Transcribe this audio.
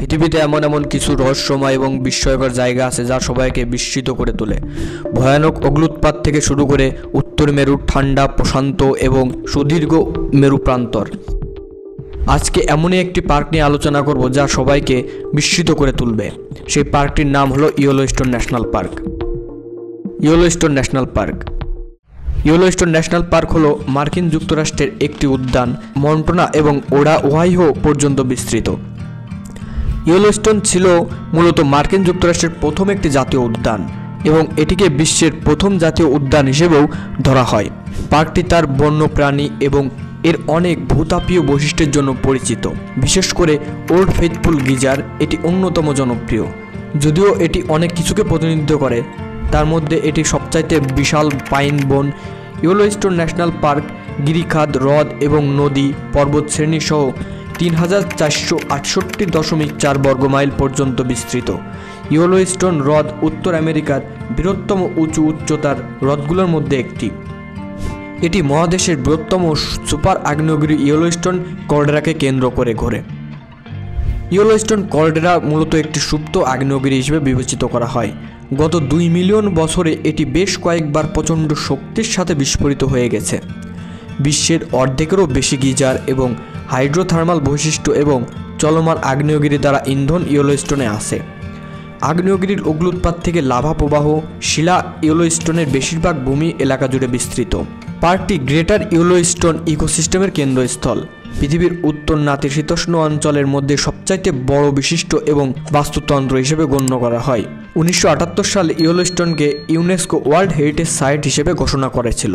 পৃথিবীতে এমন এমন কিছু রহস্যময় এবং বিস্ময়কর জায়গা আছে যা সবাইকে বিস্মিত করে তোলে। ভয়ানক অগ্ন্যুৎপাত থেকে শুরু করে উত্তর মেরুর ঠান্ডা প্রশান্ত এবং সুদীর্ঘ মেরু প্রান্তর। আজকে এমনই একটি পার্ক নিয়ে আলোচনা করব যা সবাইকে বিস্মিত করে তুলবে। সেই পার্কটির নাম হলো Yellowstone national park. Yellowstone national park Yellowstone national park হলো মার্কিন যুক্তরাষ্ট্রের একটি উদ্যান, মন্টানা এবং ওহাইও পর্যন্ত বিস্তৃত। ইয়েলোস্টোন ছিল মূলত মার্কিন যুক্তরাষ্ট্রের প্রথম একটি জাতীয় উদ্যান এবং এটিকে বিশ্বের প্রথম জাতীয় উদ্যান হিসেবেও ধরা হয়। পার্কটি তার বন্যপ্রাণী এবং এর অনেক ভূতাপীয় বৈশিষ্ট্যের জন্য পরিচিত। বিশেষ করে ওল্ড ফেইথফুল গিজার এটি অন্যতম জনপ্রিয়। যদিও এটি অনেক কিছুকে প্রতিনিধিত্ব করে, তার মধ্যে এটি সবচাইতে বিশাল পাইন বন। ইয়েলোস্টোন ন্যাশনাল পার্ক গিরিখাত, হ্রদ এবং নদী, পর্বতশ্রেণী সহ ৩,৪৬৮.৪ বর্গমাইল পর্যন্ত বিস্তৃত। ইয়েলোস্টোন হ্রদ উত্তর আমেরিকার বৃহত্তম উচ্চতার হ্রদগুলোর মধ্যে একটি। এটি মহাদেশের বৃহত্তম সুপার আগ্নেয়গিরি ইয়েলোস্টোন কলডেরাকে কেন্দ্র করে ঘোরে। ইয়েলোস্টোন কলডেরা মূলত একটি সুপ্ত আগ্নেয়গিরি হিসেবে বিবেচিত করা হয়। গত ২ মিলিয়ন বছরে এটি বেশ কয়েকবার প্রচণ্ড শক্তির সাথে বিস্ফোরিত হয়ে গেছে। বিশ্বের অর্ধেকেরও বেশি গিজার এবং হাইড্রোথার্মাল বৈশিষ্ট্য এবং চলমান আগ্নেয়গিরি দ্বারা ইন্ধন ইয়েলোস্টোনে আসে। আগ্নেয়গিরির অগ্ন্যুৎপাত থেকে লাভা প্রবাহ, শিলা ইয়েলোস্টোনের বেশিরভাগ ভূমি এলাকা জুড়ে বিস্তৃত। পার্কটি গ্রেটার ইয়েলোস্টোন ইকোসিস্টেমের কেন্দ্রস্থল। পৃথিবীর উত্তর নাতিশীতোষ্ণ অঞ্চলের মধ্যে সবচাইতে বড় বিশিষ্ট এবং বাস্তুতন্ত্র হিসেবে গণ্য করা হয়। ১৯৭৮ সালে ইয়েলোস্টোনকে ইউনেস্কো ওয়ার্ল্ড হেরিটেজ সাইট হিসেবে ঘোষণা করেছিল।